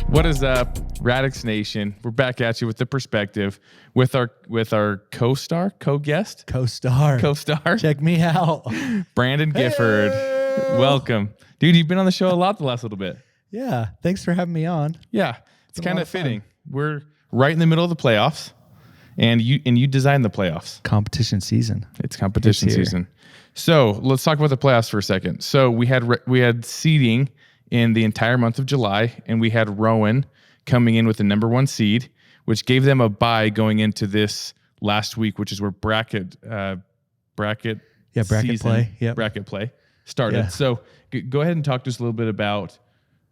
What is up, Radix Nation? We're back at you with the perspective with our co-star. Check me out. Brandon Gifford. Welcome. Dude, you've been on the show a lot the last little bit. Yeah. Thanks for having me on. Yeah. It's kind of fitting. We're right in the middle of the playoffs, and you designed the playoffs. Competition season. It's competition season. So let's talk about the playoffs for a second. So we had seeding in the entire month of July, and we had Rowan coming in with the number 1 seed, which gave them a bye going into this last week, which is where bracket play. Yep. Bracket play started. Yeah. So go ahead and talk to us a little bit about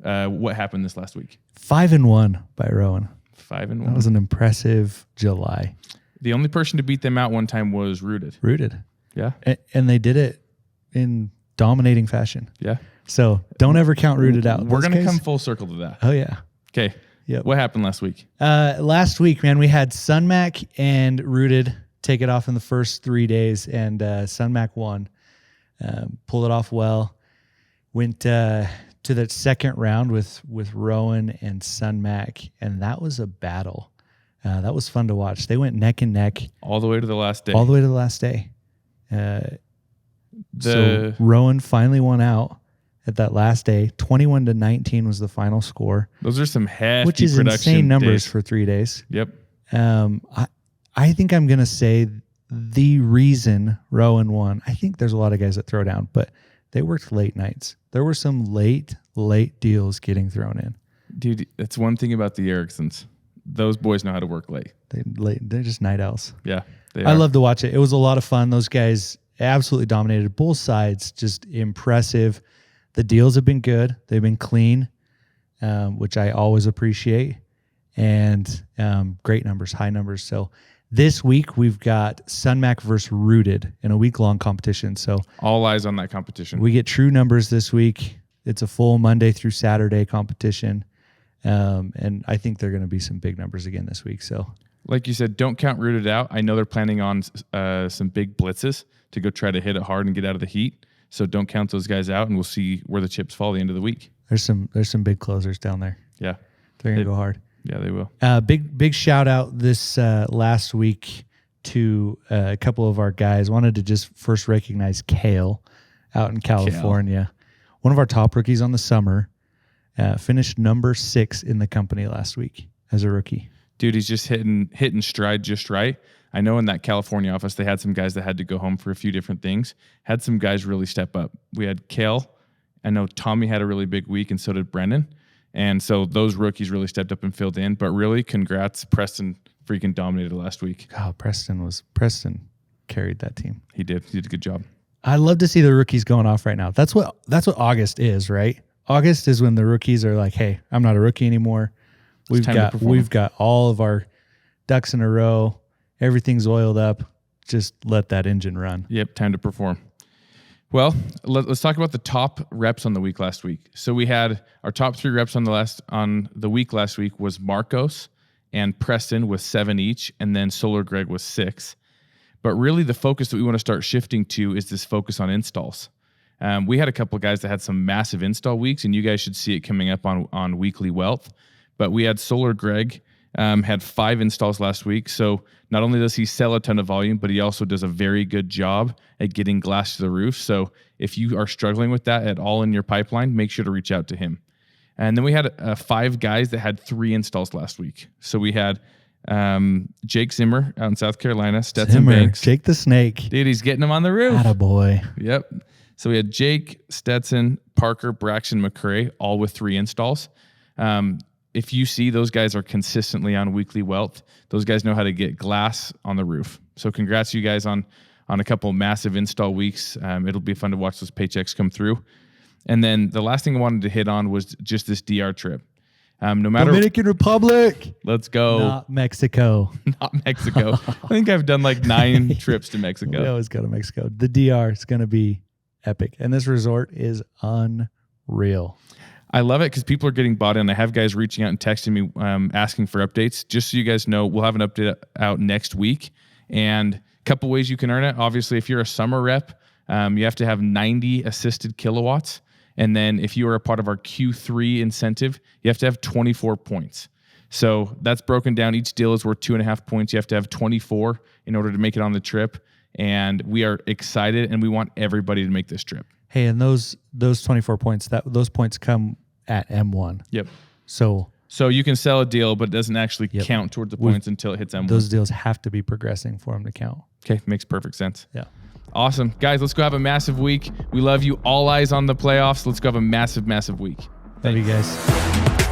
what happened this last week. 5-1 by Rowan. 5-1. That was an impressive July. The only person to beat them out one time was Rooted. Yeah. And they did it in dominating fashion. Yeah. So don't ever count Rooted out. We're going to come full circle to that. Oh, yeah. Okay. Yep. What happened last week? Last week, man, we had Sunmac and Rooted take it off in the first 3 days, and Sunmac won. Pulled it off well. Went to the second round with Rowan and Sunmac, and that was a battle. That was fun to watch. They went neck and neck. All the way to the last day. All the way to the last day. So Rowan finally won out at that last day. 21-19 was the final score. Those are some hefty which is production insane numbers days. for 3 days. Yep. I think I'm going to say the reason Rowan won, I think there's a lot of guys that throw down, but they worked late nights. There were some late deals getting thrown in. Dude, that's one thing about the Ericksons. Those boys know how to work late. They're just night owls. Yeah. I love to watch it. It was a lot of fun. Those guys absolutely dominated both sides. Just impressive. The deals have been good. They've been clean, which I always appreciate. And great numbers, high numbers. So this week we've got Sunmac versus Rooted in a week-long competition. So all eyes on that competition. We get true numbers this week. It's a full Monday through Saturday competition. And I think they're going to be some big numbers again this week. So, like you said, don't count Rooted out. I know they're planning on some big blitzes to go try to hit it hard and get out of the heat. So don't count those guys out, and we'll see where the chips fall at the end of the week. There's some big closers down there. Yeah, they're gonna go hard. Yeah, they will. Big shout out this last week to a couple of our guys. Wanted to just first recognize Kale out in California. One of our top rookies on the summer. Finished number 6 in the company last week as a rookie. Dude, he's just hitting stride just right. I know in that California office, they had some guys that had to go home for a few different things. Had some guys really step up. We had Kale. I know Tommy had a really big week, and so did Brendan. And so those rookies really stepped up and filled in. But really, congrats. Preston freaking dominated last week. Oh, Preston carried that team. He did a good job. I love to see the rookies going off right now. That's what August is, right? August is when the rookies are like, hey, I'm not a rookie anymore. We've got all of our ducks in a row. Everything's oiled up. Just let that engine run. Yep, time to perform. Well, let's talk about the top reps on the week last week. So we had our top 3 reps on the week last week was Marcos and Preston with 7 each, and then Solar Greg was 6. But really the focus that we want to start shifting to is this focus on installs. We had a couple of guys that had some massive install weeks, and you guys should see it coming up on Weekly Wealth. But we had Solar Greg had 5 installs last week. So not only does he sell a ton of volume, but he also does a very good job at getting glass to the roof. So if you are struggling with that at all in your pipeline, make sure to reach out to him. And then we had 5 guys that had 3 installs last week. So we had Jake Zimmer out in South Carolina, Stetson Banks. Jake the Snake. Dude, he's getting them on the roof. Attaboy. Yep. So we had Jake, Stetson, Parker, Braxton, McCray, all with 3 installs. If you see those guys are consistently on Weekly Wealth, those guys know how to get glass on the roof. So congrats to you guys on a couple massive install weeks. It'll be fun to watch those paychecks come through. And then the last thing I wanted to hit on was just this DR trip. No matter Dominican Republic. Let's go. Not Mexico. Not Mexico. I think I've done like 9 trips to Mexico. We always go to Mexico. The DR is going to be epic. And this resort is unreal. I love it because people are getting bought in. I have guys reaching out and texting me asking for updates. Just so you guys know, we'll have an update out next week. And a couple ways you can earn it. Obviously, if you're a summer rep, you have to have 90 assisted kilowatts. And then if you are a part of our Q3 incentive, you have to have 24 points. So that's broken down. Each deal is worth 2.5 points. You have to have 24 in order to make it on the trip. And we are excited, and we want everybody to make this trip. Hey, and those 24 points, those points come at M1. Yep. So you can sell a deal, but it doesn't actually count towards the points until it hits M1. Those deals have to be progressing for them to count. Okay, makes perfect sense. Yeah. Awesome. Guys, let's go have a massive week. We love you. All eyes on the playoffs. Let's go have a massive, massive week. Love you guys.